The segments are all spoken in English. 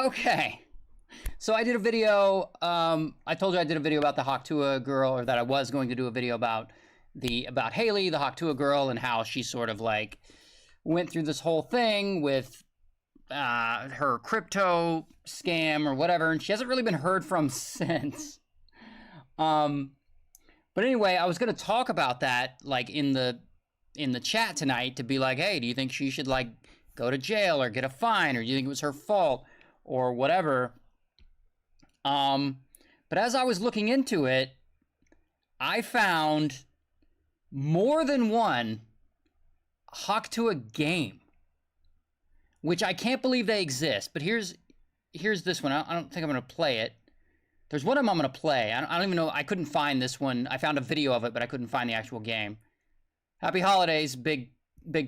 Okay. So I did a video, I told you I did a video about the Tuah girl, or that I was going to do a video about Haley, the Tuah girl, and how she sort of like went through this whole thing with her crypto scam or whatever, and she hasn't really been heard from since. But anyway, I was going to talk about that like in the chat tonight, to be like, hey, do you think she should like go to jail or get a fine, or do you think it was her fault or whatever? But as I was looking into it, I found more than one Tuah game, which I can't believe they exist. But here's this one. I don't think I'm going to play it. There's one of them I'm going to play. I don't even know. I couldn't find this one. I found a video of it, but I couldn't find the actual game. Happy holidays, Big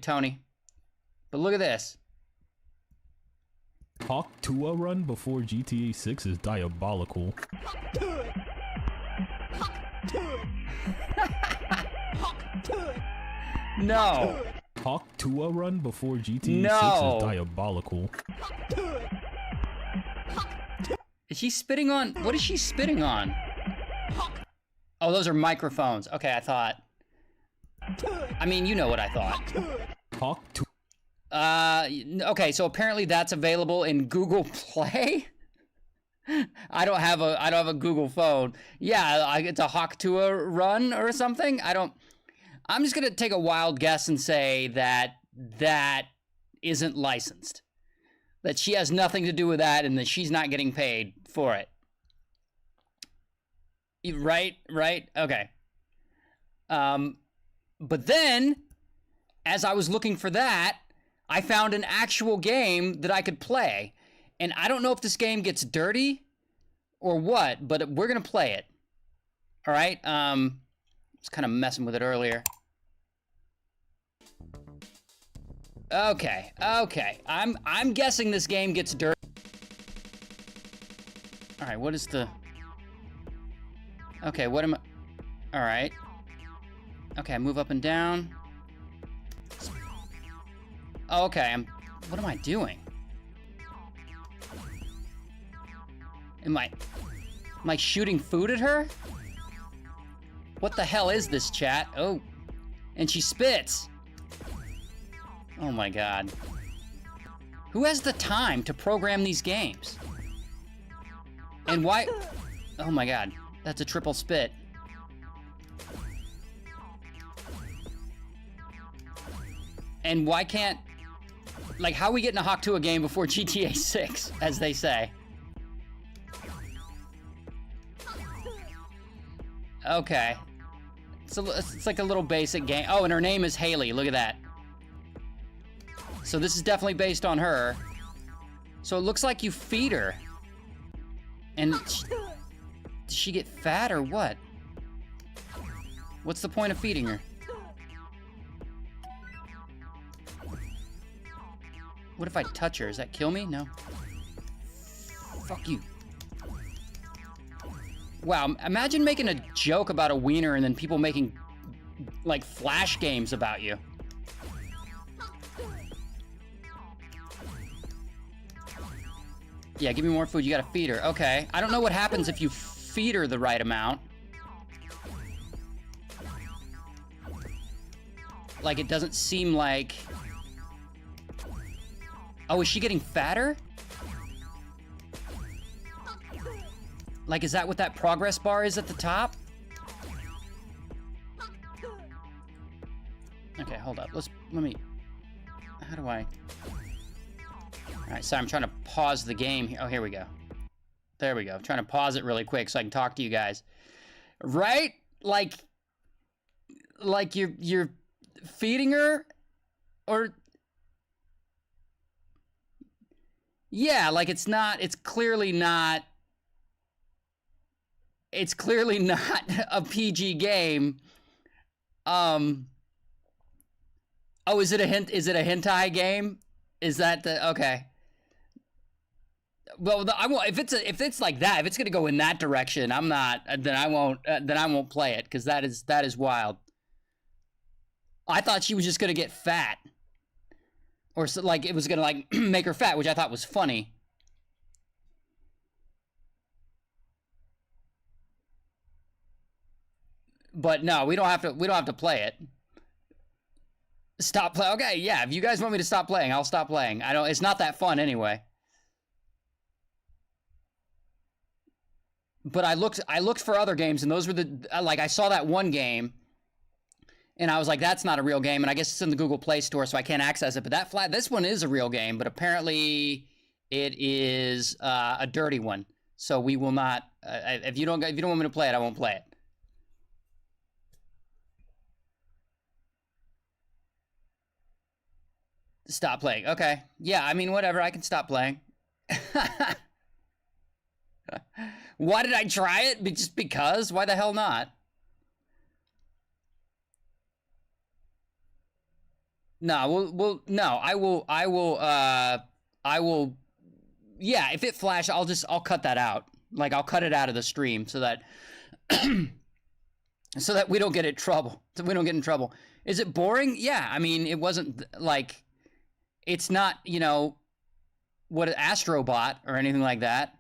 Tony. But look at this. Tuah Run before GTA 6 is diabolical. No. Tuah Run before GTA 6 is diabolical. Is she spitting on? What is she spitting on? Oh, those are microphones. Okay, I thought. I mean, you know what I thought. Okay, so apparently that's available in Google Play. I don't have a Google phone. Yeah, it's a Tuah Run or something. I'm just gonna take a wild guess and say that isn't licensed. That she has nothing to do with that, and that she's not getting paid for it. Right? Okay. But then, as I was looking for that, I found an actual game that I could play. And I don't know if this game gets dirty or what, but we're going to play it. All right? I was kind of messing with it earlier. Okay. I'm guessing this game gets dirty. All right, what is the... Okay, what am I... All right. Okay, I move up and down. Oh, okay, what am I doing? Am I shooting food at her? What the hell is this, chat? Oh, and she spits. Oh my God. Who has the time to program these games? And why? Oh my God, that's a triple spit. And why can't, like, how are we getting a Tuah game before GTA 6, as they say? Okay. It's like a little basic game. Oh, and her name is Haley. Look at that. So this is definitely based on her. So it looks like you feed her. And does she get fat or what? What's the point of feeding her? What if I touch her? Does that kill me? No. Fuck you. Wow, imagine making a joke about a wiener and then people making, like, flash games about you. Yeah, give me more food. You gotta feed her. Okay. I don't know what happens if you feed her the right amount. Like, it doesn't seem like... Oh, is she getting fatter? Like, is that what that progress bar is at the top? Okay, hold up. Let me... How do I... Alright, sorry, I'm trying to pause the game here. Oh, here we go. There we go. I'm trying to pause it really quick so I can talk to you guys. Right? Like you're feeding her? Or... Yeah, like it's clearly not a PG game. Oh, is it a hentai game? Is that the, okay. Well, I won't, if it's like that, if it's gonna go in that direction, I'm not, then I won't play it, because that is wild. I thought she was just gonna get fat. Or so, like, it was gonna, like, make her fat, which I thought was funny. But no, we don't have to play it. Stop play. Okay, yeah, if you guys want me to stop playing, I'll stop playing. It's not that fun anyway. But I looked for other games, and those were I saw that one game, and I was like, that's not a real game, and I guess it's in the Google Play Store, so I can't access it. But this one is a real game, but apparently it is a dirty one. So we will not. If you don't want me to play it, I won't play it. Stop playing. Okay. Yeah, I mean, whatever. I can stop playing. Why did I try it? Just because? Why the hell not? No, no, I will, yeah, if it flashes, I'll cut that out. Like, I'll cut it out of the stream so that, so that we don't get in trouble. So we don't get in trouble. Is it boring? Yeah, I mean, it wasn't, like, it's not, what an Astrobot or anything like that.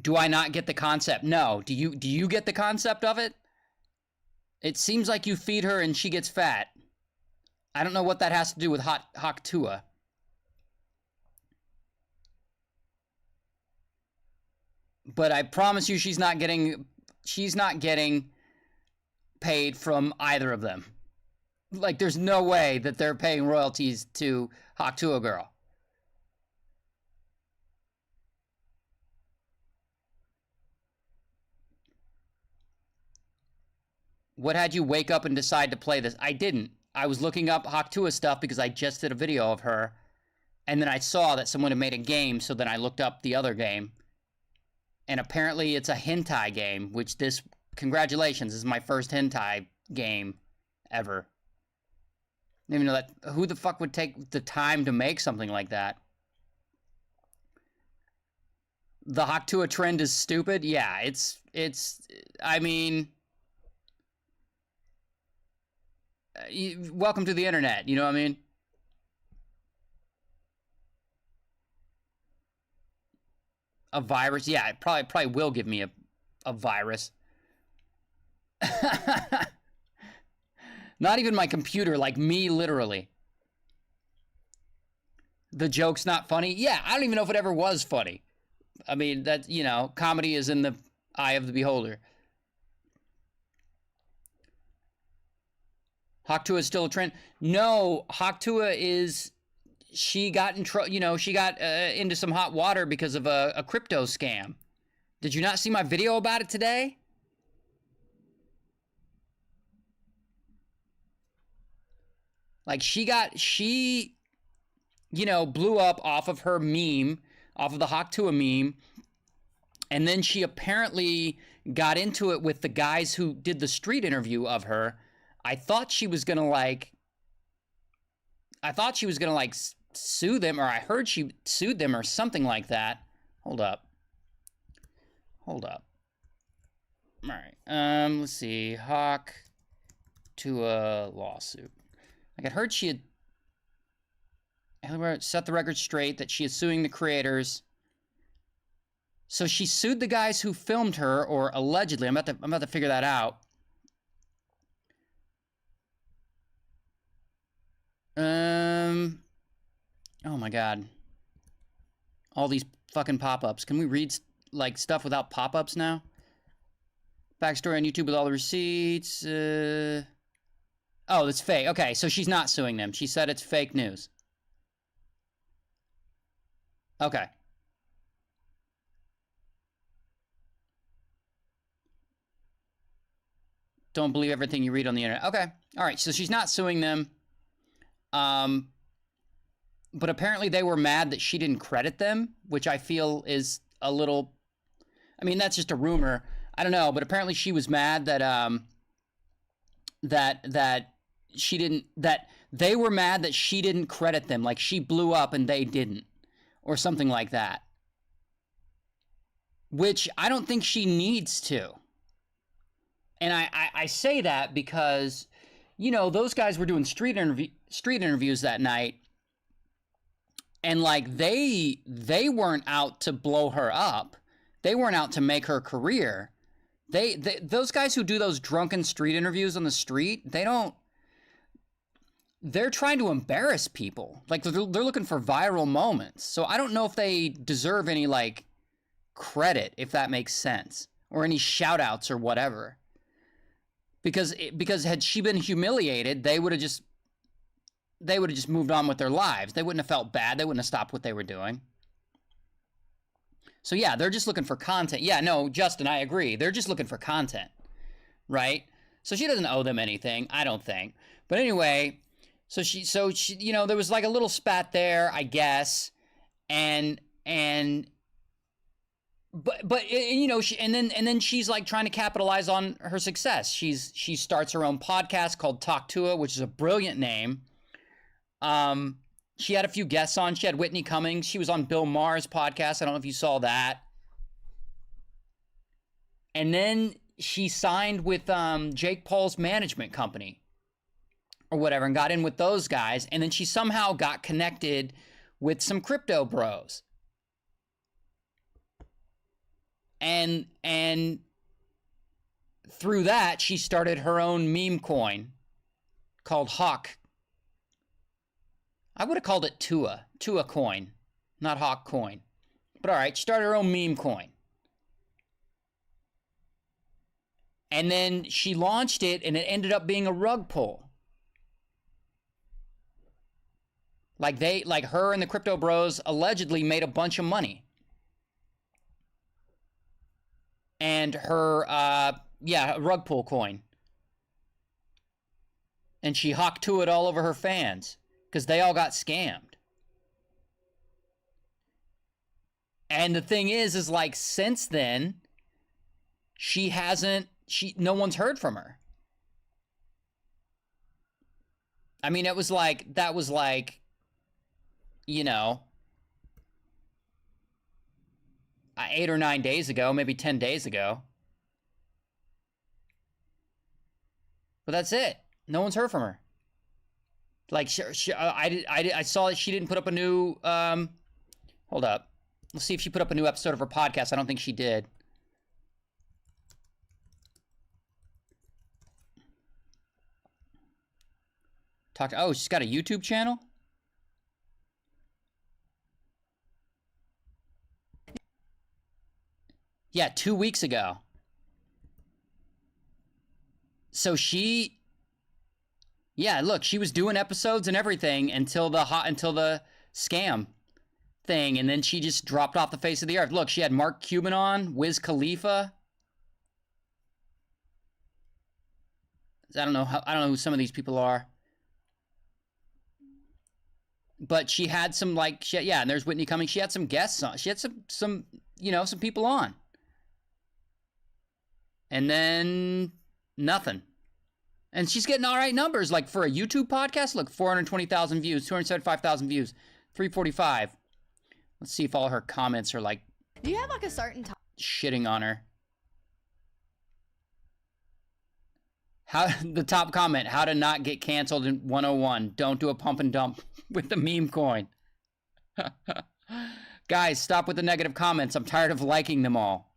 Do I not get the concept? No. Do you get the concept of it? It seems like you feed her and she gets fat. I don't know what that has to do with Hawk Tuah. But I promise you she's not getting paid from either of them. Like, there's no way that they're paying royalties to Hawk Tuah Girl. What had you wake up and decide to play this? I didn't. I was looking up Hawk Tuah stuff because I just did a video of her. And then I saw that someone had made a game, so then I looked up the other game. And apparently it's a hentai game, which congratulations, this is my first hentai game ever. I didn't even know that. Who the fuck would take the time to make something like that? The Hawk Tuah trend is stupid? Yeah, I mean... welcome to the internet, you know what I mean? A virus? Yeah, it probably will give me a virus. Not even my computer, like me, literally. The joke's not funny? Yeah, I don't even know if it ever was funny. I mean, that, comedy is in the eye of the beholder. Hawk Tuah is still a trend? No, Hawk Tuah is... She got in trouble, she got into some hot water because of a crypto scam. Did you not see my video about it today? Like, she blew up off of her meme, off of the Hawk Tuah meme, and then she apparently got into it with the guys who did the street interview of her. I thought she was gonna sue them, or I heard she sued them or something like that. Hold up. All right. Let's see. Hawk Tuah lawsuit. Like, I heard she had set the record straight that she is suing the creators. So she sued the guys who filmed her, or allegedly. I'm about to figure that out. Oh my god. All these fucking pop-ups. Can we read, like, stuff without pop-ups now? Backstory on YouTube with all the receipts. Oh, it's fake. Okay, so she's not suing them. She said it's fake news. Okay. Don't believe everything you read on the internet. Okay. All right, so she's not suing them. But apparently they were mad that she didn't credit them, which I feel is a little... I mean, that's just a rumor. I don't know, but apparently she was mad that, that they were mad that she didn't credit them. Like, she blew up and they didn't. Or something like that. Which I don't think she needs to. And I say that because, those guys were doing street interviews that night. And like they weren't out to blow her up. They weren't out to make her career. They those guys who do those drunken street interviews on the street, they're trying to embarrass people. Like they're looking for viral moments. So I don't know if they deserve any like credit, if that makes sense, or any shout outs or whatever. Because had she been humiliated, they would have just moved on with their lives. They wouldn't have felt bad. They wouldn't have stopped what they were doing. So yeah, they're just looking for content. Yeah, no, Justin, I agree. They're just looking for content, right? So she doesn't owe them anything, I don't think. But anyway, so she, you know, there was like a little spat there, I guess, but you know, and then she's like trying to capitalize on her success. She starts her own podcast called Talk Tuah, which is a brilliant name. She had a few guests on. She had Whitney Cummings. She was on Bill Maher's podcast. I don't know if you saw that. And then she signed with Jake Paul's management company or whatever and got in with those guys. And then she somehow got connected with some crypto bros. And through that, she started her own meme coin called Hawk. I would have called it Tuah coin, not Hawk coin. But all right, she started her own meme coin. And then she launched it, and it ended up being a rug pull. Like her and the crypto bros allegedly made a bunch of money. And her, rug pull coin. And she Hawk Tuah it all over her fans. Because they all got scammed. And the thing is like, since then, no one's heard from her. I mean, that was like, you know, 8 or 9 days ago, maybe 10 days ago. But that's it. No one's heard from her. Like, I saw that she didn't put up a new, hold up. Let's see if she put up a new episode of her podcast. I don't think she did. Oh, she's got a YouTube channel? Yeah, 2 weeks ago. So yeah, look, she was doing episodes and everything until the scam thing, and then she just dropped off the face of the earth. Look, she had Mark Cuban on, Wiz Khalifa. I don't know who some of these people are. But she had some and there's Whitney Cummings. She had some guests on. She had some some people on. And then nothing. And she's getting all right numbers. Like for a YouTube podcast, look, 420,000 views, 275,000 views, 345. Let's see if all her comments are like... Do you have like a certain time? Shitting on her. The top comment, how to not get canceled in 101. Don't do a pump and dump with the meme coin. Guys, stop with the negative comments. I'm tired of liking them all.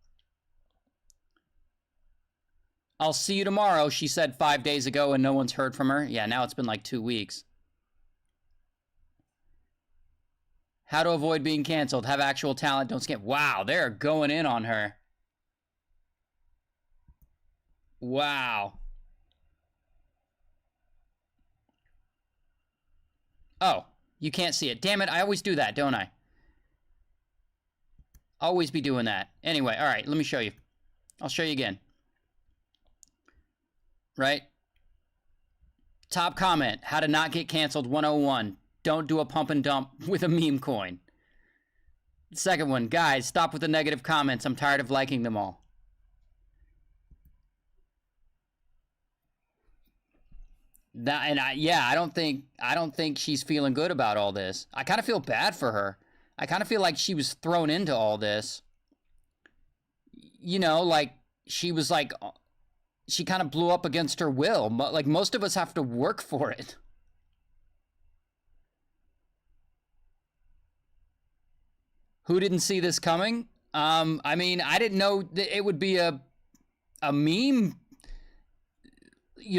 I'll see you tomorrow, she said 5 days ago, and no one's heard from her. Yeah, now it's been like 2 weeks. How to avoid being canceled. Have actual talent. Don't scam. Wow, they're going in on her. Wow. Oh, you can't see it. Damn it, I always do that, don't I? Always be doing that. Anyway, all right, let me show you. I'll show you again. Right? Top comment, how to not get canceled 101. Don't do a pump and dump with a meme coin. Second one, guys, stop with the negative comments. I'm tired of liking them all. I don't think she's feeling good about all this. I kind of feel bad for her. I kind of feel like she was thrown into all this. You know, like she was like, she kind of blew up against her will. Like most of us have to work for it. Who didn't see this coming? I mean, I didn't know that it would be a meme,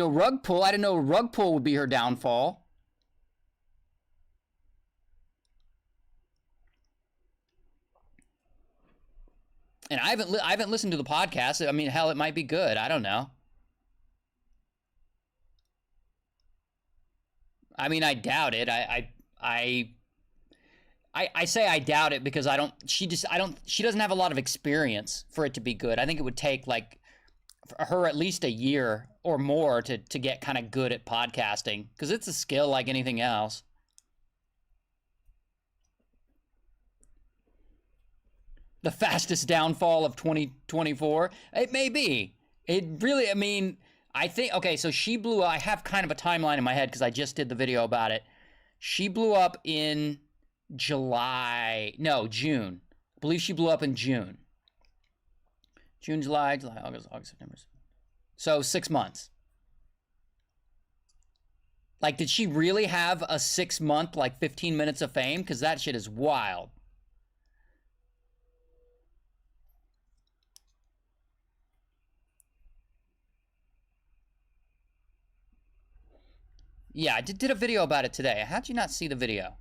rug pull. I didn't know rug pull would be her downfall. And I haven't listened to the podcast. I mean, hell, it might be good. I don't know. I mean, I doubt it. I say I doubt it because she doesn't have a lot of experience for it to be good. I think it would take like her at least a year or more to get kind of good at podcasting, because it's a skill like anything else. The fastest downfall of 2024? It may be. It really, I mean, I think, okay, so she blew up. I have kind of a timeline in my head because I just did the video about it. She blew up in June. I believe she blew up in June. June, July, August, September. So 6 months. Like, did she really have a 6 month, like 15 minutes of fame? Because that shit is wild. Yeah, I did a video about it today. How'd you not see the video?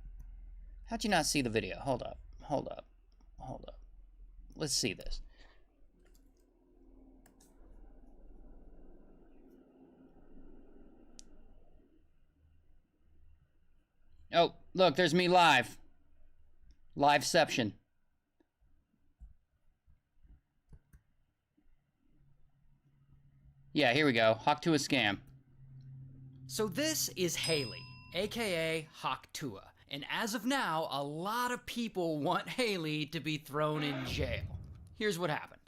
How'd you not see the video? Hold up. Let's see this. Oh, look, there's me live. Liveception. Yeah, here we go. Hawk Tuah scam. So this is Haley, aka Hawk Tuah. And as of now, a lot of people want Haley to be thrown in jail. Here's what happened.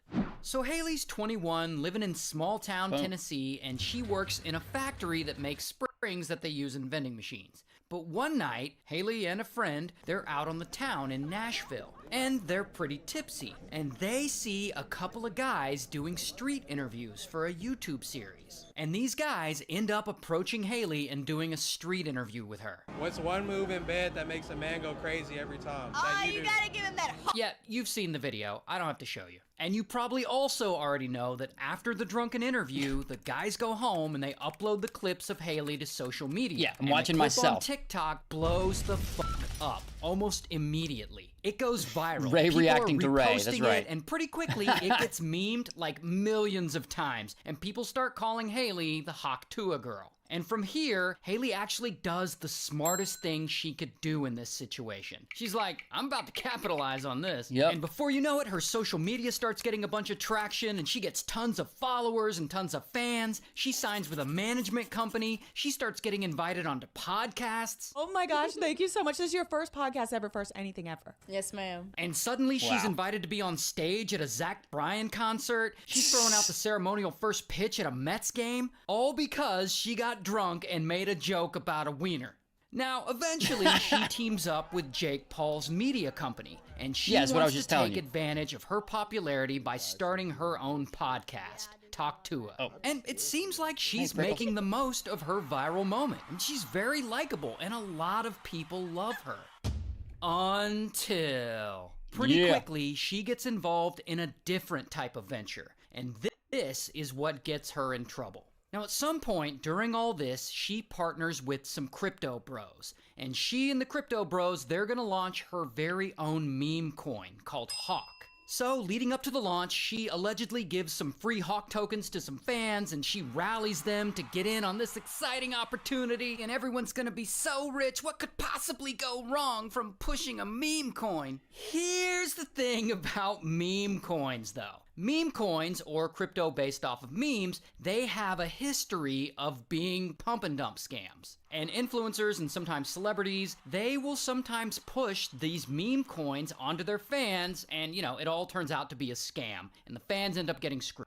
So Haley's 21, living in small town Tennessee, and she works in a factory that makes springs that they use in vending machines. But one night, Haley and a friend, they're out on the town in Nashville, and they're pretty tipsy, and they see a couple of guys doing street interviews for a YouTube series. And these guys end up approaching Haley and doing a street interview with her. What's one move in bed that makes a man go crazy every time? Oh, you gotta give him that. Yeah, you've seen the video. I don't have to show you. And you probably also already know that after the drunken interview, the guys go home and they upload the clips of Haley to social media. Yeah, I'm watching myself. On TikTok blows the fuck up almost immediately. It goes viral. Ray People reacting to Ray, that's right. And pretty quickly, it gets memed like millions of times. And people start calling Haley the Hawk Tuah girl. And from here, Haley actually does the smartest thing she could do in this situation. She's like, I'm about to capitalize on this. Yep. And before you know it, her social media starts getting a bunch of traction, and she gets tons of followers and tons of fans. She signs with a management company. She starts getting invited onto podcasts. Oh my gosh, thank you so much. This is your first podcast ever, first anything ever. Yes, ma'am. And suddenly she's invited to be on stage at a Zach Bryan concert. She's throwing out the ceremonial first pitch at a Mets game, all because she got drunk and made a joke about a wiener. Now, eventually, she teams up with Jake Paul's media company, and she wants to take advantage of her popularity by starting her own podcast, Talk Tuah. Oh. And it seems like she's making the most of her viral moment, and she's very likable, and a lot of people love her. Until pretty quickly, she gets involved in a different type of venture, and this is what gets her in trouble. Now, at some point during all this, she partners with some crypto bros. And she and the crypto bros, they're gonna launch her very own meme coin called Hawk. So, leading up to the launch, she allegedly gives some free Hawk tokens to some fans, and she rallies them to get in on this exciting opportunity, and everyone's gonna be so rich, what could possibly go wrong from pushing a meme coin? Here's the thing about meme coins, though. Meme coins, or crypto based off of memes, they have a history of being pump and dump scams. And influencers and sometimes celebrities, they will sometimes push these meme coins onto their fans, and it all turns out to be a scam, and the fans end up getting screwed.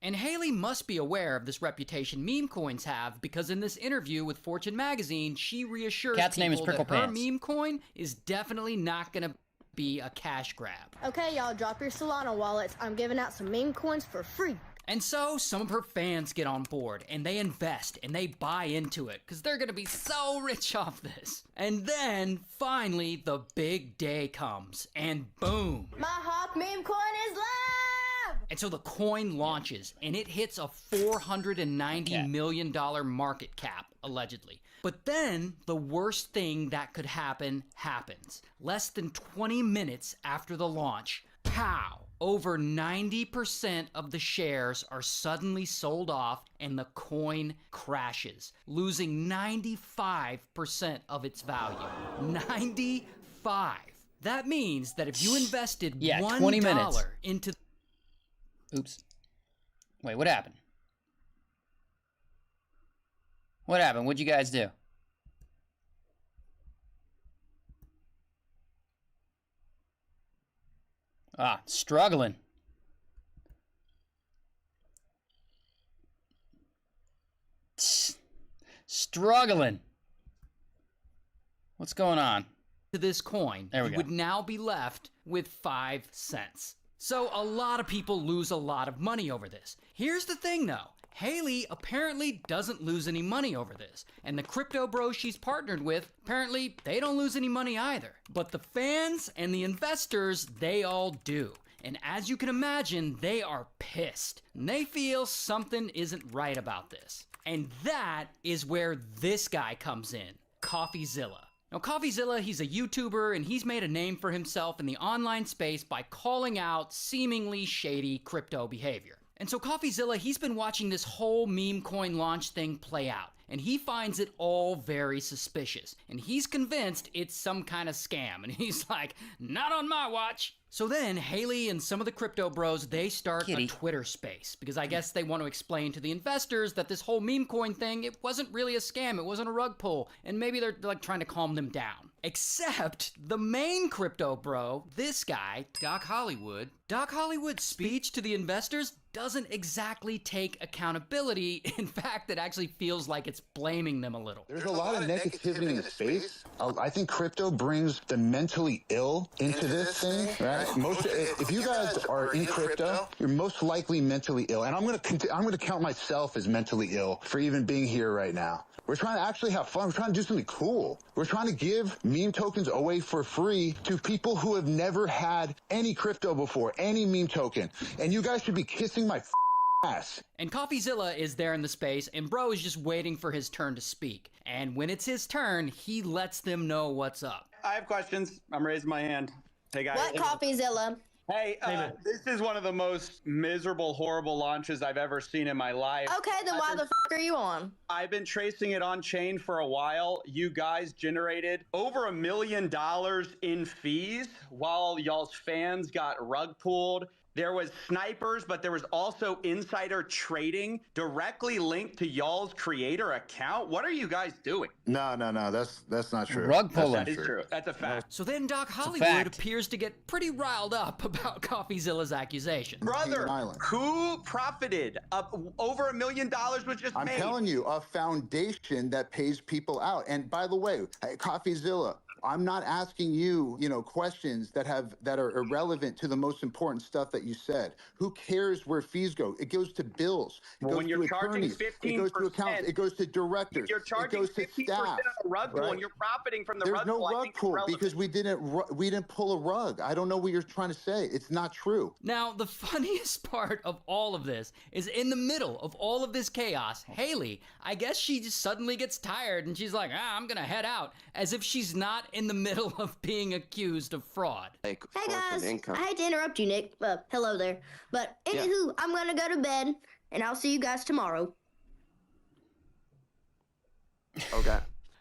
And Haley must be aware of this reputation meme coins have, because in this interview with Fortune magazine, she reassures people that her meme coin is definitely not gonna be a cash grab. Okay, y'all, drop your Solana wallets. I'm giving out some meme coins for free. And so some of her fans get on board and they invest and they buy into it because they're going to be so rich off this. And then finally the big day comes and boom. My Hawk meme coin is live! And so the coin launches and it hits a $490 million market cap, allegedly. But then the worst thing that could happen happens. Less than 20 minutes after the launch, pow! Over 90% of the shares are suddenly sold off and the coin crashes, losing 95% of its value. 95. That means that if you invested $1 20 minutes into... Oops. Wait, what happened? What happened? What'd you guys do? Struggling. Struggling. What's going on? To this coin, there we you go. Would now be left with 5 cents. So a lot of people lose a lot of money over this. Here's the thing though. Haley apparently doesn't lose any money over this. And the crypto bros she's partnered with, apparently they don't lose any money either. But the fans and the investors, they all do. And as you can imagine, they are pissed. And they feel something isn't right about this. And that is where this guy comes in, CoffeeZilla. Now, CoffeeZilla, he's a YouTuber, and he's made a name for himself in the online space by calling out seemingly shady crypto behavior. And so CoffeeZilla, he's been watching this whole meme coin launch thing play out, and he finds it all very suspicious. And he's convinced it's some kind of scam, and he's like, not on my watch. So then Haley and some of the crypto bros, they start a Twitter space because I guess they want to explain to the investors that this whole meme coin thing, it wasn't really a scam, it wasn't a rug pull, and maybe they're like trying to calm them down. Except the main crypto bro, this guy, Doc Hollywood's speech to the investors doesn't exactly take accountability. In fact, it actually feels like it's blaming them a little. There's a lot of negativity in the space. I think crypto brings the mentally ill into this thing, right? If you guys are in crypto, you're most likely mentally ill. And I'm gonna count myself as mentally ill for even being here right now. We're trying to actually have fun. We're trying to do something cool. We're trying to give meme tokens away for free to people who have never had any crypto before, any meme token. And you guys should be kissing my ass. And CoffeeZilla is there in the space, and bro is just waiting for his turn to speak. And when it's his turn, he lets them know what's up. I have questions. I'm raising my hand. Hey, guys. What CoffeeZilla? Hey, this is one of the most miserable, horrible launches I've ever seen in my life. Okay, then why the f are you on? I've been tracing it on chain for a while. You guys generated over $1 million in fees while y'all's fans got rug pulled. There was snipers, but there was also insider trading directly linked to y'all's creator account. What are you guys doing? No, that's not true. Rug pulling. That is true. That's a fact. So then Doc Hollywood appears to get pretty riled up about CoffeeZilla's accusation. Brother, who profited? Over $1 million was just I'm made. telling you, a foundation that pays people out. And by the way, CoffeeZilla, I'm not asking you, questions that are irrelevant to the most important stuff that you said. Who cares where fees go? It goes to bills. It goes when you're to charging attorneys. 15%, it goes to accounts. It goes to directors. You're charging it goes to 15% staff. on a rug pull, and you're profiting from the There's rug no pull. rug pull because we didn't pull a rug. I don't know what you're trying to say. It's not true. Now, the funniest part of all of this is in the middle of all of this chaos, Haley, I guess she just suddenly gets tired and she's like, I'm gonna head out, as if she's not in the middle of being accused of fraud. Hey guys, I hate to interrupt you, Nick. Hello there. But anywho, I'm gonna go to bed, and I'll see you guys tomorrow. Okay.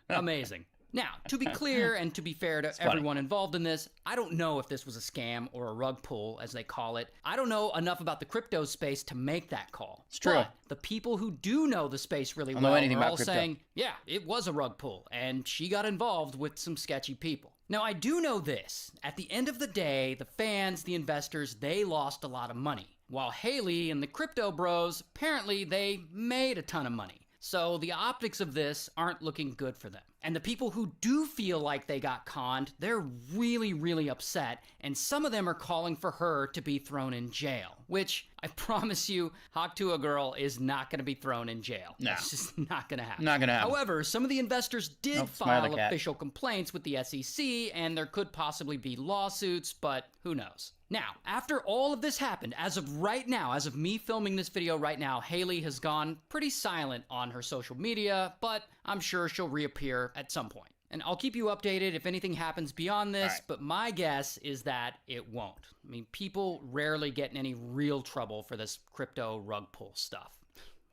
Amazing. Now, to be clear and to be fair to everyone involved in this, I don't know if this was a scam or a rug pull, as they call it. I don't know enough about the crypto space to make that call. It's true. But the people who do know the space really well are all saying, yeah, it was a rug pull, and she got involved with some sketchy people. Now, I do know this. At the end of the day, the fans, the investors, they lost a lot of money. While Haley and the crypto bros, apparently they made a ton of money. So the optics of this aren't looking good for them. And the people who do feel like they got conned, they're really, really upset. And some of them are calling for her to be thrown in jail, which I promise you, Hawk Tuah girl is not going to be thrown in jail. No. It's just not going to happen. Not going to happen. However, some of the investors did file official complaints with the SEC, and there could possibly be lawsuits, but who knows? Now, after all of this happened, as of right now, as of me filming this video right now, Haley has gone pretty silent on her social media, but I'm sure she'll reappear at some point. And I'll keep you updated if anything happens beyond this, but my guess is that it won't. I mean, people rarely get in any real trouble for this crypto rug pull stuff.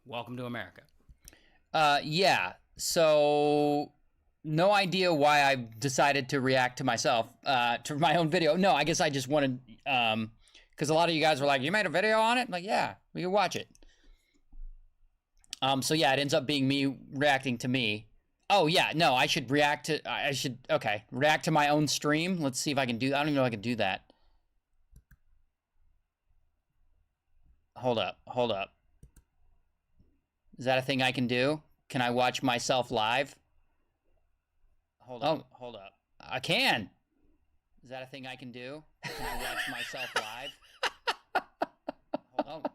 Welcome to America. Yeah, so no idea why I decided to react to myself, to my own video. No, I guess I just wanted, because a lot of you guys were like, you made a video on it? I'm like, yeah, we can watch it. So yeah, it ends up being me reacting to me. Oh yeah, no, I should react to, okay, react to my own stream. Let's see if I can do, I don't even know if I can do that. Hold up. Is that a thing I can do? Can I watch myself live? Hold up. I can. Is that a thing I can do? Can I watch myself live? Hold up.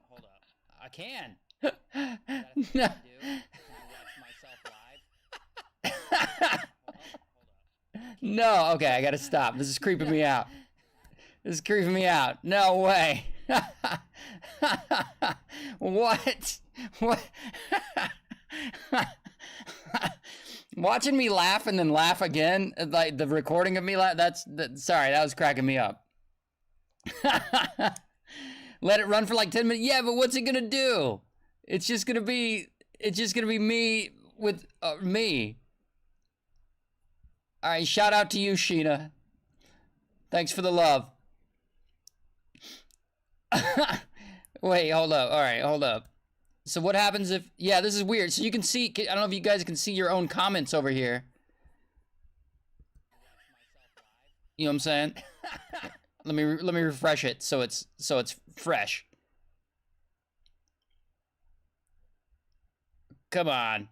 I can. Is that a thing I can do? Can I watch myself live? Hold up. No, okay, I gotta stop. This is creeping me out. No way. What? Watching me laugh and then laugh again, like the recording of me laugh, sorry, that was cracking me up. Let it run for like 10 minutes. Yeah, but what's it gonna do? It's just gonna be me with me. All right, shout out to you, Sheena. Thanks for the love. Wait, hold up. All right, hold up. So what happens if, yeah, this is weird. So you can see, I don't know if you guys can see your own comments over here. You know what I'm saying? let me refresh it so it's fresh. Come on.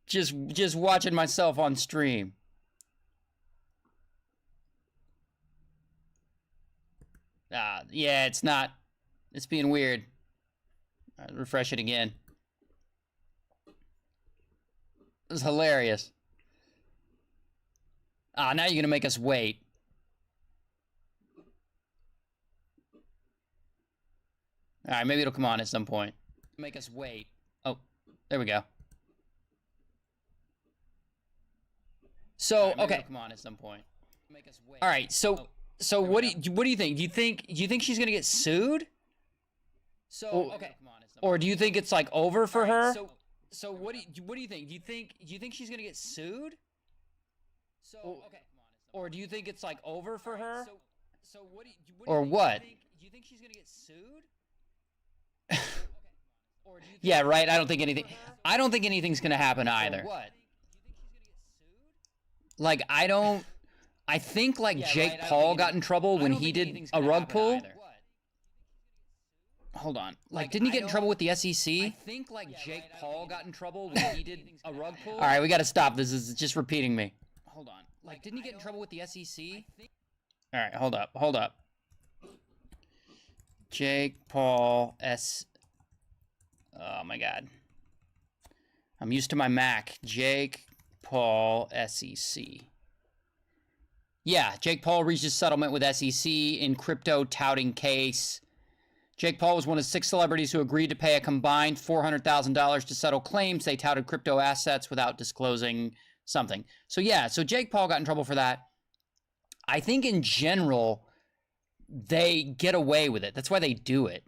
just watching myself on stream. Yeah, it's not. It's being weird. Right, refresh it again. This is hilarious. Now you're gonna make us wait. All right, maybe it'll come on at some point. Make us wait. Oh, there we go. So, okay. Come on at some point. Make us wait. All right, so. So what do you think? Do you think she's gonna get sued? So okay, or do you think it's like over for her? So what do you think? Do you think she's gonna get sued? So okay, or do you think it's like over for her? So what do you or what? Do you think she's gonna get sued? Or do you think yeah, right. I don't think anything's gonna happen either. Or what? Do you think she's gonna get sued? Like I think like yeah, Jake Paul got in trouble when he did a rug pull. Hold on. Like didn't he get in trouble with the SEC? I think like Jake Paul got in trouble when he did a rug pull. All right, we got to stop. This is just repeating me. Hold on. Like didn't he get in trouble with the SEC? All right, hold up. Jake Paul Oh my god. I'm used to my Mac. Jake Paul SEC. Yeah, Jake Paul reached a settlement with SEC in crypto touting case. Jake Paul was one of 6 celebrities who agreed to pay a combined $400,000 to settle claims they touted crypto assets without disclosing something. So yeah, so Jake Paul got in trouble for that. I think in general, they get away with it. That's why they do it.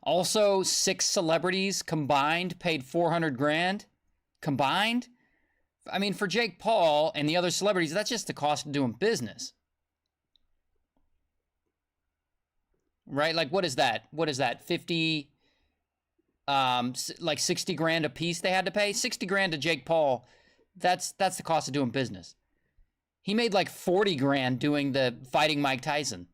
Also, 6 celebrities combined paid $400,000. Combined? I mean, for Jake Paul and the other celebrities, that's just the cost of doing business. Right? Like, what is that? 50, like 60 grand a piece they had to pay? 60 grand to Jake Paul, that's the cost of doing business. He made like 40 grand doing the fighting Mike Tyson.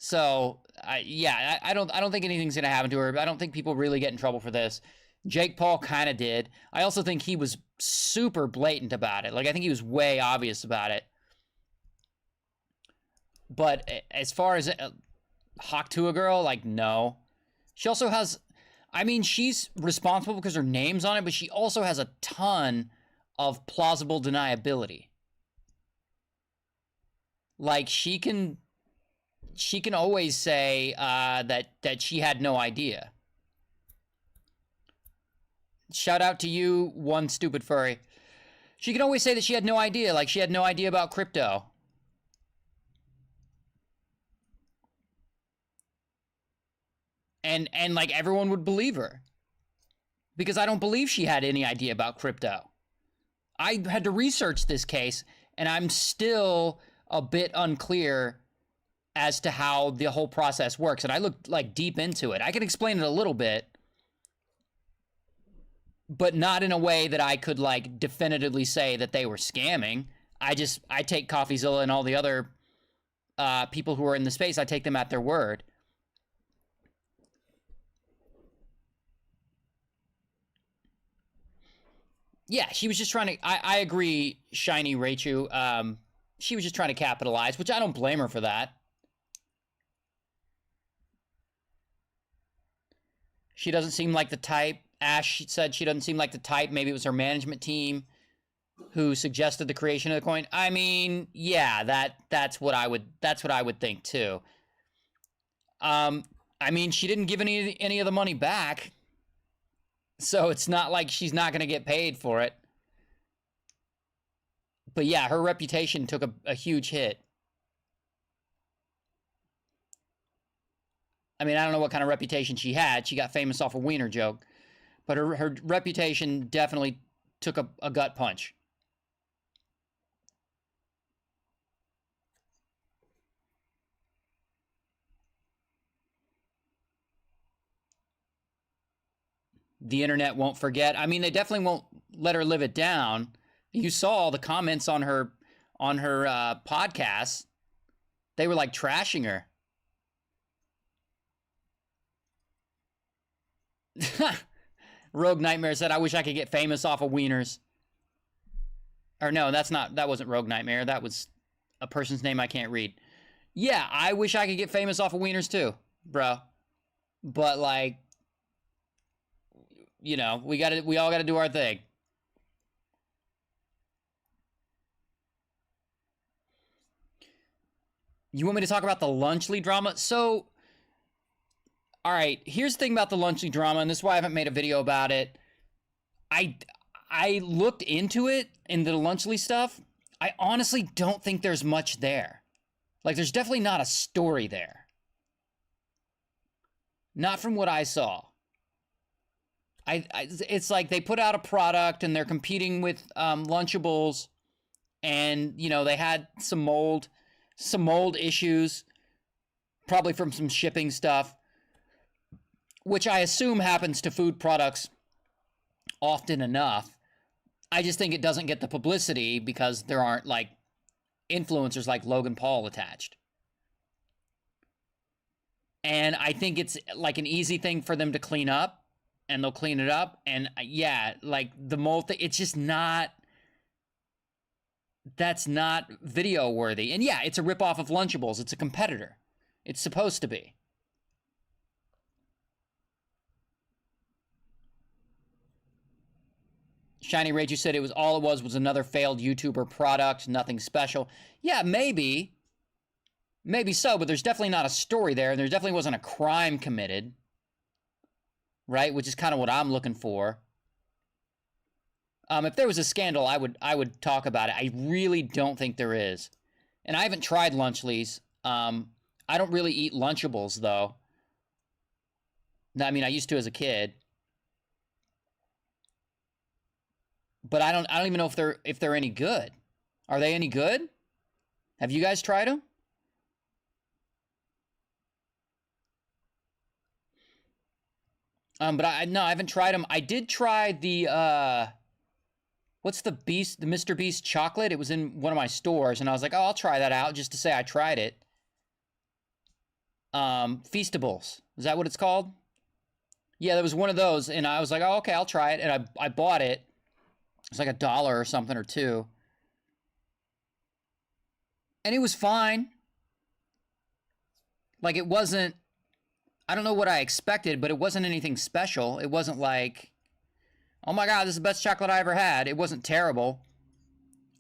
So, I don't think anything's gonna happen to her. I don't think people really get in trouble for this. Jake Paul kind of did. I also think he was super blatant about it. Like, I think he was way obvious about it. But as far as Hawk Tuah girl, like, no. She also has, I mean, she's responsible because her name's on it, but she also has a ton of plausible deniability. Like, she can always say that she had no idea. Shout out to you, one stupid furry. She can always say that she had no idea, like she had no idea about crypto. And like everyone would believe her. Because I don't believe she had any idea about crypto. I had to research this case, and I'm still a bit unclear as to how the whole process works. And I looked like deep into it. I can explain it a little bit, but not in a way that I could like definitively say that they were scamming. I take CoffeeZilla and all the other people who are in the space, I take them at their word. Yeah, she was just trying to, I agree, Shiny Raichu. She was just trying to capitalize, which I don't blame her for that. She doesn't seem like the type. Ash said she doesn't seem like the type. Maybe it was her management team who suggested the creation of the coin. I mean, yeah, that's what I would think too. I mean, she didn't give any of the money back, so it's not like she's not going to get paid for it. But yeah, her reputation took a huge hit. I mean, I don't know what kind of reputation she had. She got famous off a wiener joke. But her reputation definitely took a gut punch. The internet won't forget. I mean, they definitely won't let her live it down. You saw all the comments on her podcast. They were like trashing her. Rogue Nightmare said, I wish I could get famous off of wieners. Or no, that wasn't Rogue Nightmare. That was a person's name I can't read. Yeah, I wish I could get famous off of wieners too, bro. But like, you know, we all gotta do our thing. You want me to talk about the Lunchley drama? So, all right, here's the thing about the Lunchley drama, and this is why I haven't made a video about it. I looked into it, into the Lunchley stuff. I honestly don't think there's much there. Like, there's definitely not a story there. Not from what I saw. It's like they put out a product and they're competing with Lunchables, and you know they had some mold issues, probably from some shipping stuff, which I assume happens to food products often enough. I just think it doesn't get the publicity because there aren't like influencers like Logan Paul attached. And I think it's like an easy thing for them to clean up, and they'll clean it up. And yeah, like the mold thing, it's just not, that's not video worthy. And yeah, it's a ripoff of Lunchables. It's a competitor. It's supposed to be. Shiny Rage, said it was another failed YouTuber product, nothing special. Yeah, maybe. Maybe so, but there's definitely not a story there, and there definitely wasn't a crime committed. Right? Which is kind of what I'm looking for. If there was a scandal, I would talk about it. I really don't think there is. And I haven't tried Lunchleys. I don't really eat Lunchables, though. I mean, I used to as a kid. But I don't even know if they're any good. Are they any good? Have you guys tried them? But I haven't tried them. I did try the what's the Mr. Beast chocolate? It was in one of my stores, and I was like, oh, I'll try that out just to say I tried it. Feastables. Is that what it's called? Yeah, there was one of those, and I was like, oh, okay, I'll try it, and I bought it. It's like $1 or something or $2. And it was fine. Like, it wasn't, I don't know what I expected, but it wasn't anything special. It wasn't like, oh my God, this is the best chocolate I ever had. It wasn't terrible.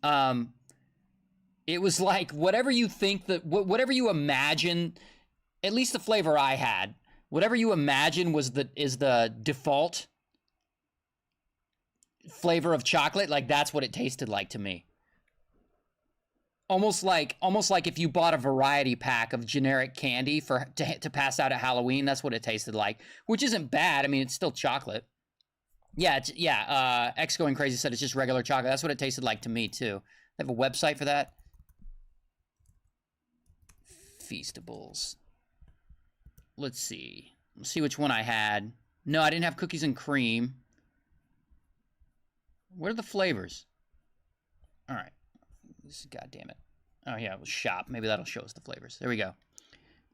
It was like whatever you think that, whatever you imagine, at least the flavor I had, whatever you imagine is the default flavor of chocolate. Like that's what it tasted like to me. Almost like if you bought a variety pack of generic candy to pass out at Halloween, that's what it tasted like, which isn't bad. I mean, it's still chocolate. Yeah, X Going Crazy said it's just regular chocolate. That's what it tasted like to me, too. They have a website for that. Feastables. Let's see. Let's see which one I had. No, I didn't have cookies and cream. What are the flavors? All right. God damn it. Oh, yeah, it was shop. Maybe that'll show us the flavors. There we go.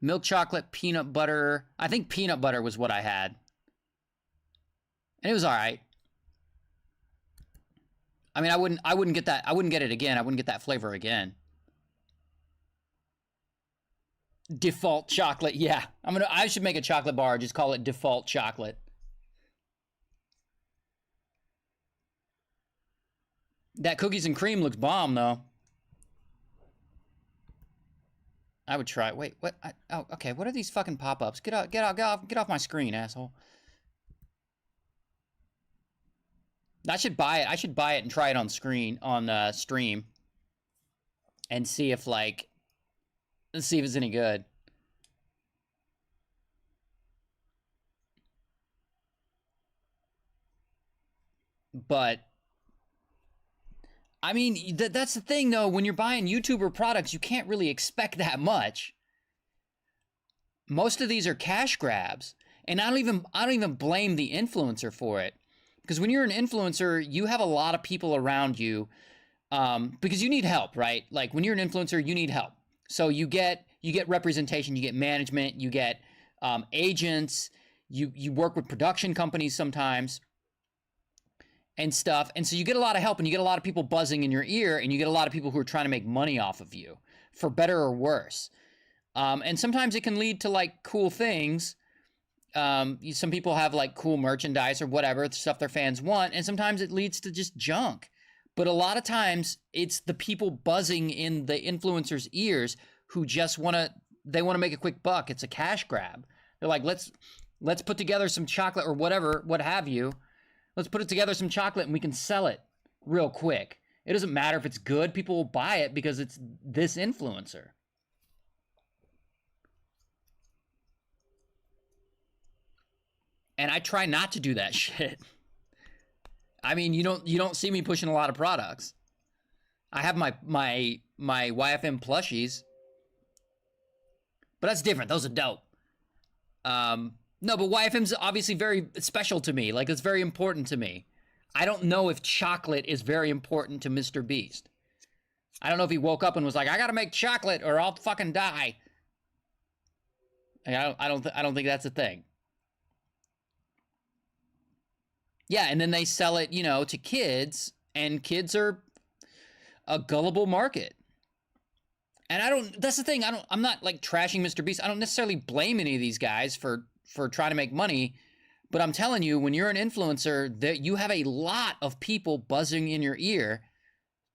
Milk chocolate, peanut butter. I think peanut butter was what I had. And it was all right. I mean, I wouldn't get that. I wouldn't get it again. I wouldn't get that flavor again. Default chocolate. Yeah. I should make a chocolate bar. Just call it default chocolate. That cookies and cream looks bomb, though. I would try it. Wait, what? Oh, okay. What are these fucking pop-ups? Get off my screen, asshole. I should buy it. I should buy it and try it on stream, and see if let's see if it's any good. But I mean, that's the thing, though. When you're buying YouTuber products, you can't really expect that much. Most of these are cash grabs, and I don't even blame the influencer for it, because when you're an influencer, you have a lot of people around you, because you need help, right? Like when you're an influencer, you need help. So you get representation, you get management, you get agents, you work with production companies sometimes. And stuff. And so you get a lot of help, and you get a lot of people buzzing in your ear, and you get a lot of people who are trying to make money off of you, for better or worse. And sometimes it can lead to like cool things. Some people have like cool merchandise or whatever, stuff their fans want, and sometimes it leads to just junk. But a lot of times it's the people buzzing in the influencer's ears who just want to make a quick buck. It's a cash grab. They're like, let's put together some chocolate or whatever, what have you. Let's put it together, some chocolate, and we can sell it real quick. It doesn't matter if it's good. People will buy it because it's this influencer. And I try not to do that shit. I mean, you don't see me pushing a lot of products. I have my YFM plushies. But that's different. Those are dope. No, but YFM's obviously very special to me. Like, it's very important to me. I don't know if chocolate is very important to Mr. Beast. I don't know if he woke up and was like, I gotta make chocolate or I'll fucking die. I don't think that's a thing. Yeah, and then they sell it, to kids, and kids are a gullible market. And that's the thing, I'm not like trashing Mr. Beast. I don't necessarily blame any of these guys for trying to make money, but I'm telling you, when you're an influencer, that you have a lot of people buzzing in your ear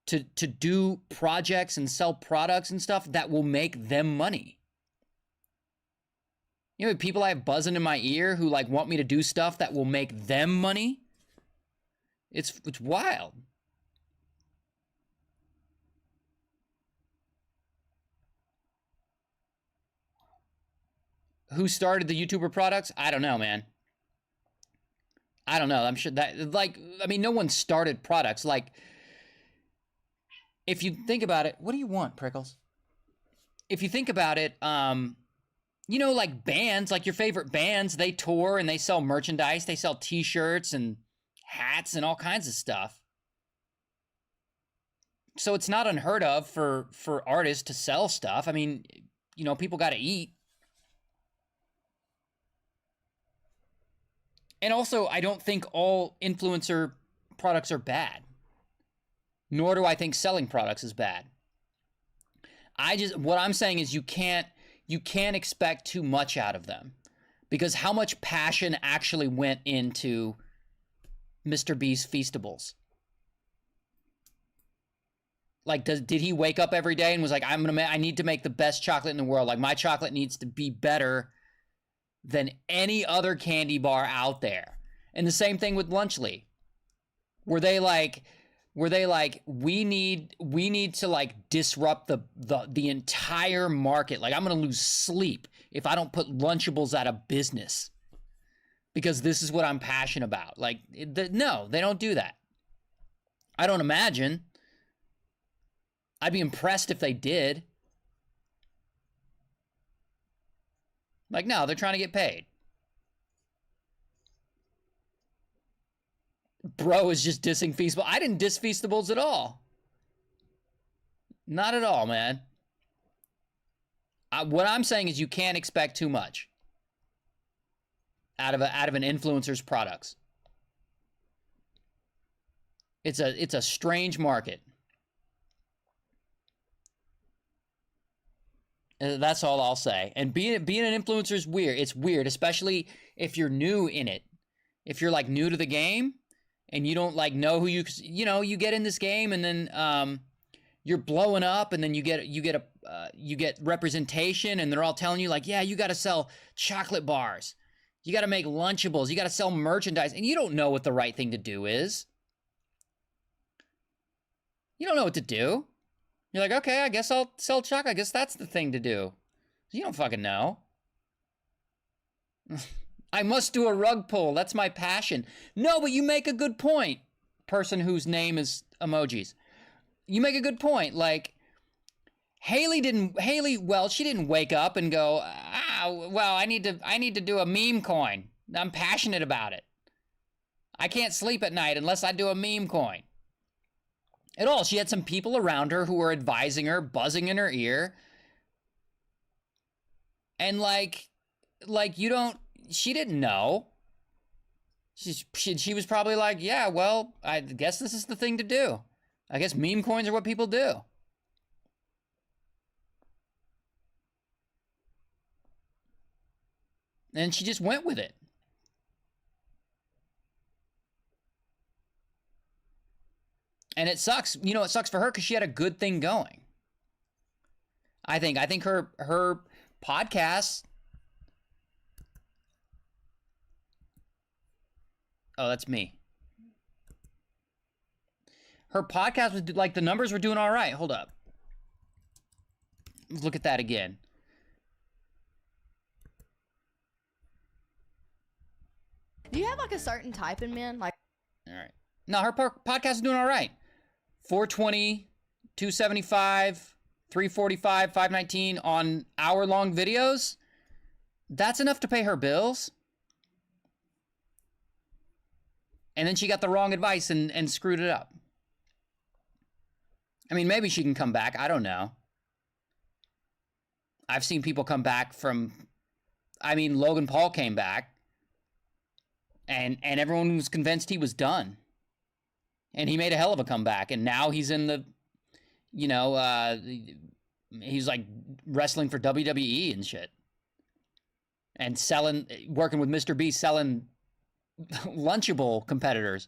to do projects and sell products and stuff that will make them money. People I have buzzing in my ear who like want me to do stuff that will make them money. It's wild. Who started the YouTuber products? I don't know, man. I don't know. I'm sure that, no one started products. Like, if you think about it, what do you want, Prickles? If you think about it, like bands, like your favorite bands, they tour and they sell merchandise. They sell t-shirts and hats and all kinds of stuff. So it's not unheard of for artists to sell stuff. I mean, people got to eat. And also, I don't think all influencer products are bad. Nor do I think selling products is bad. What I'm saying is you can't expect too much out of them, because how much passion actually went into Mr. Beast Feastables? Like, did he wake up every day and was like, I need to make the best chocolate in the world. Like, my chocolate needs to be better than any other candy bar out there. And the same thing with Lunchly. Were they like, we need to like disrupt the entire market. Like, I'm going to lose sleep if I don't put Lunchables out of business because this is what I'm passionate about. Like, no, they don't do that. I don't imagine. I'd be impressed if they did. Like, no, they're trying to get paid. Bro is just dissing Feastables. I didn't diss Feastables at all. Not at all, man. What I'm saying is you can't expect too much out of an influencer's products. It's a strange market. That's all I'll say. And being an influencer is weird. It's weird, especially if you're new in it. If you're like new to the game and you don't like know who you get in this game, and then you're blowing up, and then you get representation, and they're all telling you like, yeah, you got to sell chocolate bars, you got to make Lunchables, you got to sell merchandise, and you don't know what the right thing to do is. You don't know what to do. You're like, okay, I guess I'll sell chocolate. I guess that's the thing to do. You don't fucking know. I must do a rug pull. That's my passion. No, but you make a good point. Person whose name is emojis. You make a good point. Like, Haley, she didn't wake up and go, I need to do a meme coin. I'm passionate about it. I can't sleep at night unless I do a meme coin. At all. She had some people around her who were advising her, buzzing in her ear. And she didn't know. She was probably like, yeah, well, I guess this is the thing to do. I guess meme coins are what people do. And she just went with it. And it sucks. You know, it sucks for her because she had a good thing going. I think her podcast. Oh, that's me. Her podcast was like, the numbers were doing all right. Hold up. Let's look at that again. Do you have like a certain type in men? Like, all right. No, her podcast is doing all right. 420, 275, 345, 519 on hour-long videos. That's enough to pay her bills. And then she got the wrong advice and screwed it up. I mean, maybe she can come back. I don't know. I've seen people come back from... I mean, Logan Paul came back. And everyone was convinced he was done. And he made a hell of a comeback. And now he's in the... he's like wrestling for WWE and shit. And working with Mr. Beast, selling Lunchable competitors.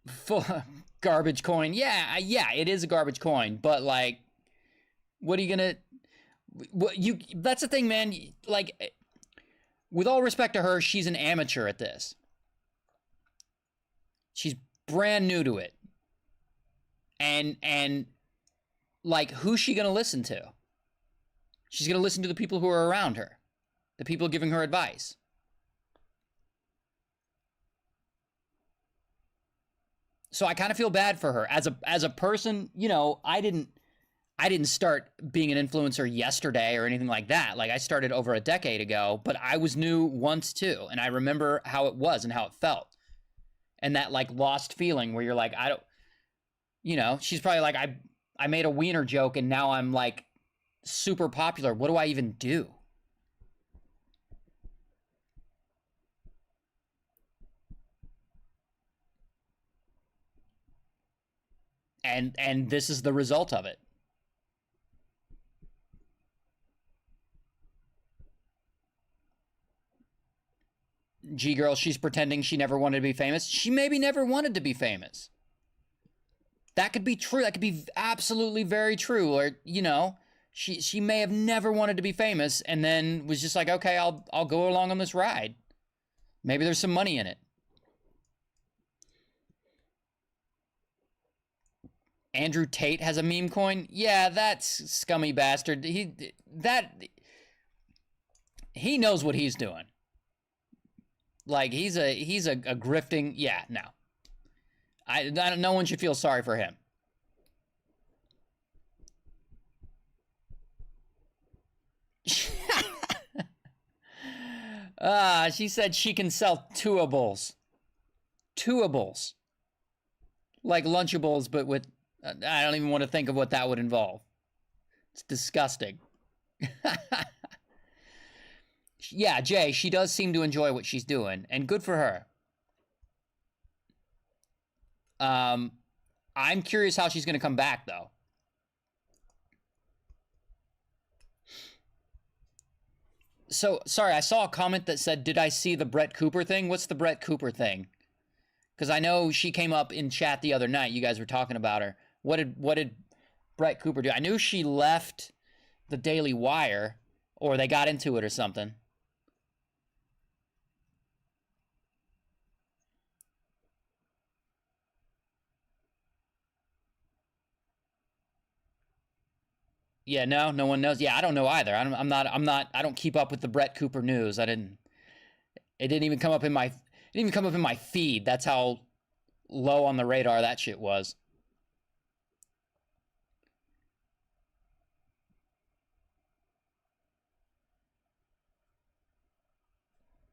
Full garbage coin. Yeah, it is a garbage coin. But like, what are you gonna? That's the thing, man. Like, with all respect to her, she's an amateur at this. She's brand new to it. And like, who's she gonna listen to? She's gonna listen to the people who are around her, the people giving her advice. So I kind of feel bad for her as a person. You know, I didn't start being an influencer yesterday or anything like that. Like, I started over a decade ago, but I was new once too, and I remember how it was and how it felt, and that like lost feeling where you're like, she's probably like, I made a wiener joke and now I'm like super popular. What do I even do? And this is the result of it. G-Girl, she's pretending she never wanted to be famous. She maybe never wanted to be famous. That could be true. That could be absolutely very true. Or, you know, she may have never wanted to be famous and then was just like, okay, I'll go along on this ride. Maybe there's some money in it. Andrew Tate has a meme coin. Yeah, that's scummy bastard. He knows what he's doing. Like he's a grifting. Yeah, no. No one should feel sorry for him. She said she can sell Tuables. Tuables. Like Lunchables, but with... I don't even want to think of what that would involve. It's disgusting. Yeah, Jay, she does seem to enjoy what she's doing, and good for her. I'm curious how she's going to come back, though. So, sorry, I saw a comment that said, did I see the Brett Cooper thing? What's the Brett Cooper thing? Because I know she came up in chat the other night. You guys were talking about her. What did Brett Cooper do? I knew she left the Daily Wire, or they got into it or something. Yeah, no one knows. Yeah, I don't know either. I don't keep up with the Brett Cooper news. It didn't even come up in my feed. That's how low on the radar that shit was.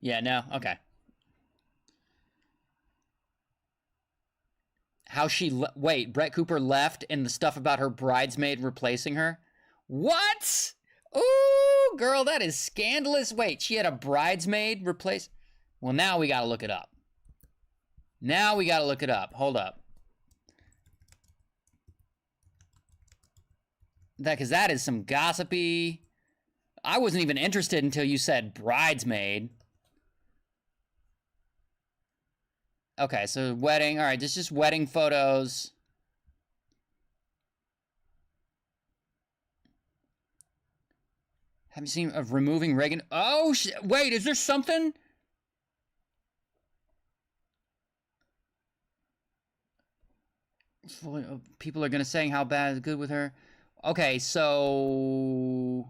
Yeah, no, okay. How wait, Brett Cooper left and the stuff about her bridesmaid replacing her? What? Ooh, girl, that is scandalous. Wait, she had a bridesmaid replace... Well, now we gotta look it up. Hold up. Because that is some gossipy... I wasn't even interested until you said bridesmaid. Okay, so wedding. All right, this is just wedding photos. Have you seen of removing Reagan? Oh, wait, is there something? People are going to say how bad is good with her. Okay, so...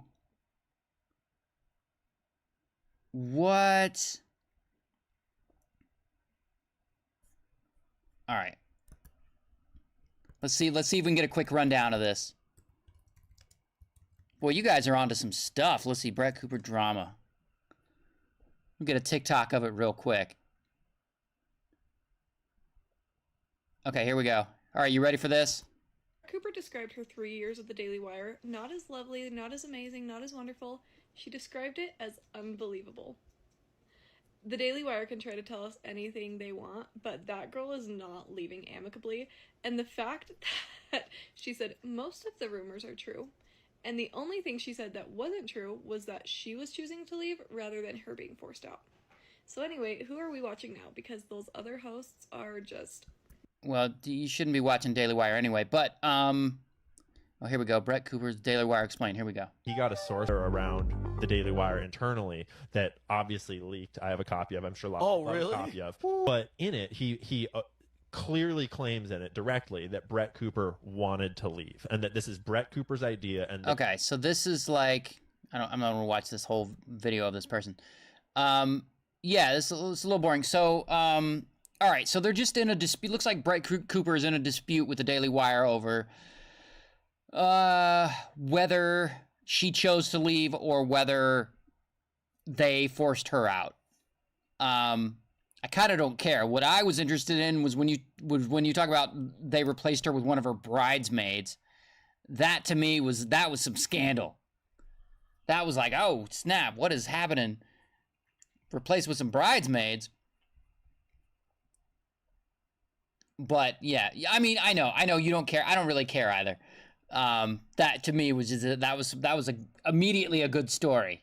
What? All right. Let's see if we can get a quick rundown of this. Boy, you guys are onto some stuff. Let's see, Brett Cooper drama. We'll get a TikTok of it real quick. Okay, here we go. All right, you ready for this? Cooper described her 3 years at the Daily Wire. Not as lovely, not as amazing, not as wonderful. She described it as unbelievable. The Daily Wire can try to tell us anything they want, but that girl is not leaving amicably. And the fact that she said most of the rumors are true, and the only thing she said that wasn't true was that she was choosing to leave rather than her being forced out. So anyway, who are we watching now? Because those other hosts are just... Well, you shouldn't be watching Daily Wire anyway, but, oh, here we go. Brett Cooper's Daily Wire Explained. Here we go. He got a source around the Daily Wire internally that obviously leaked. I have a copy of. I'm sure a lot of people have a copy of. But in it, he clearly claims in it directly that Brett Cooper wanted to leave, and that this is Brett Cooper's idea. And okay, so this is like I'm not gonna watch this whole video of this person. Yeah, it's a little boring. So all right, so they're just in a dispute. Looks like Brett Cooper is in a dispute with the Daily Wire over whether she chose to leave or whether they forced her out. I kind of don't care. What I was interested in was when you talk about they replaced her with one of her bridesmaids. That to me was some scandal. That was like, oh, snap, what is happening? Replaced with some bridesmaids. But yeah, I mean, I know you don't care. I don't really care either. That to me was just, that was immediately a good story.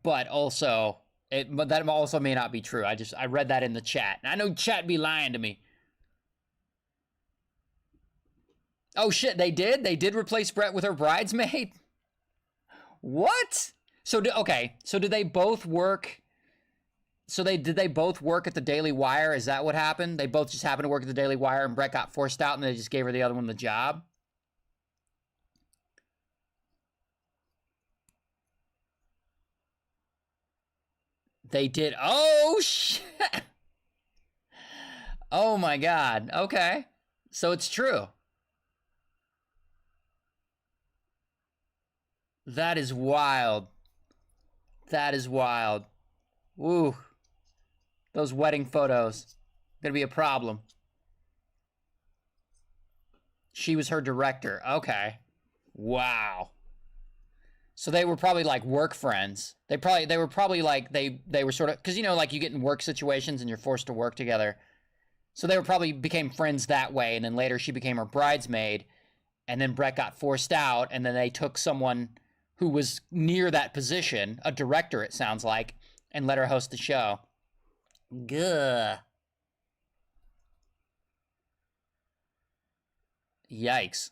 But also, but that also may not be true. I read that in the chat. I know chat be lying to me. Oh shit, they did replace Brett with her bridesmaid? What? So did they both work? So did they both work at the Daily Wire? Is that what happened? They both just happened to work at the Daily Wire and Brett got forced out and they just gave her the other one the job? They did. Oh shit. Oh my God. Okay. So it's true. That is wild. That is wild. Woo. Those wedding photos. Gonna be a problem. She was her director. Okay. Wow. So they were probably like work friends. They were probably like, they were sort of, because you know, like you get in work situations and you're forced to work together. So they were probably became friends that way. And then later she became her bridesmaid. And then Brett got forced out. And then they took someone who was near that position, a director, it sounds like, and let her host the show. Gah. Yikes.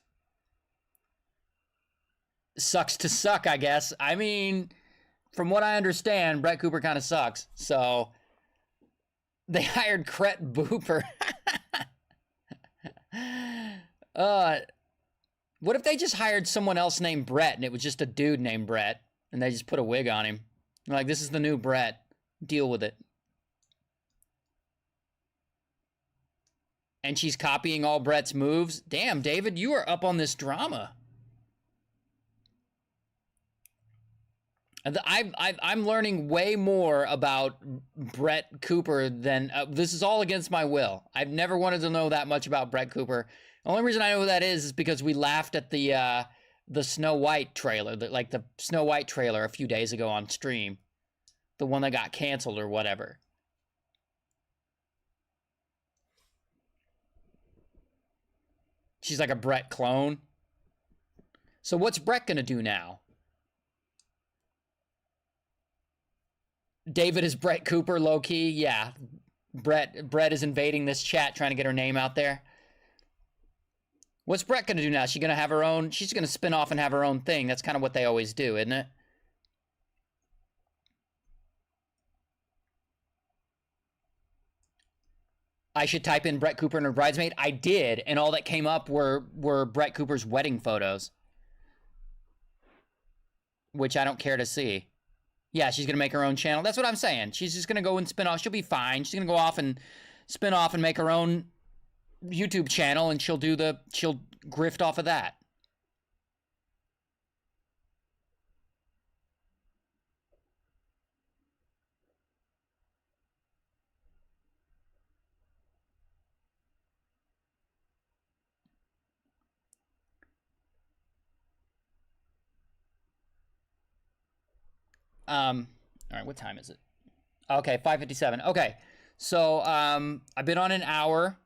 Sucks to suck, I guess. I mean, from what I understand, Brett Cooper kind of sucks. So they hired Cret Booper. What if they just hired someone else named Brett and it was just a dude named Brett and they just put a wig on him? They're like, this is the new Brett. Deal with it. And she's copying all Brett's moves. Damn, David, you are up on this drama. I'm learning way more about Brett Cooper than... this is all against my will. I've never wanted to know that much about Brett Cooper. The only reason I know who that is because we laughed at the Snow White trailer, the Snow White trailer a few days ago on stream. The one that got canceled or whatever. She's like a Brett clone. So what's Brett gonna do now? David is Brett Cooper, low-key. Yeah. Brett is invading this chat, trying to get her name out there. What's Brett gonna do now? She's gonna have her own... She's gonna spin off and have her own thing. That's kind of what they always do, isn't it? I should type in Brett Cooper and her bridesmaid. I did, and all that came up were Brett Cooper's wedding photos. Which I don't care to see. Yeah, she's gonna make her own channel. That's what I'm saying. She's just gonna go and spin off. She'll be fine. She's gonna go off and spin off and make her own YouTube channel, and she'll grift off of that. All right, what time is it? Okay, 5:57. Okay, so I've been on an hour.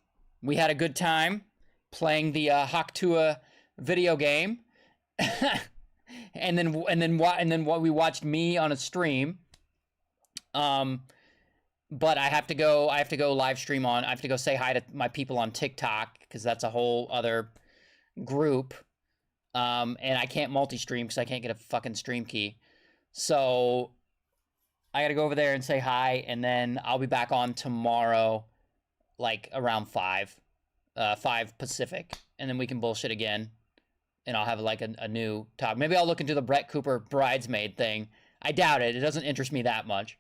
We had a good time playing the Tuah video game, and then what we watched me on a stream. But I have to go live stream on. I have to go say hi to my people on TikTok because that's a whole other group. And I can't multi-stream because I can't get a fucking stream key. So I gotta go over there and say hi, and then I'll be back on tomorrow, like around 5 Pacific, and then we can bullshit again, and I'll have like a new talk. Maybe I'll look into the Brett Cooper bridesmaid thing. I doubt it. It doesn't interest me that much.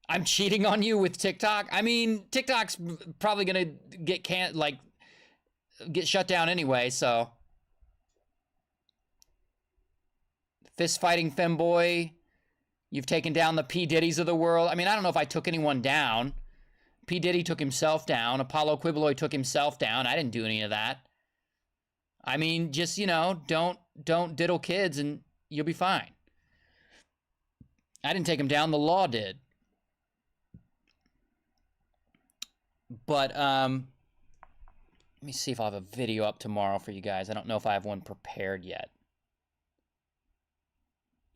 I'm cheating on you with TikTok? I mean, TikTok's probably gonna get shut down anyway, so... Fist fighting femboy. You've taken down the P. Diddy's of the world. I mean, I don't know if I took anyone down. P. Diddy took himself down. Apollo Quibeloy took himself down. I didn't do any of that. I mean, just, you know, don't diddle kids and you'll be fine. I didn't take him down, the law did. But, let me see if I'll have a video up tomorrow for you guys. I don't know if I have one prepared yet.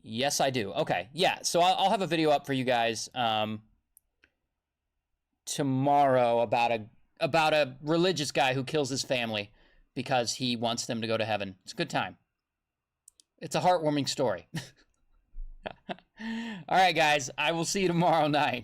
Yes, I do. Okay, yeah, so I'll have a video up for you guys tomorrow about a religious guy who kills his family because he wants them to go to heaven. It's a good time. It's a heartwarming story. All right, guys, I will see you tomorrow night.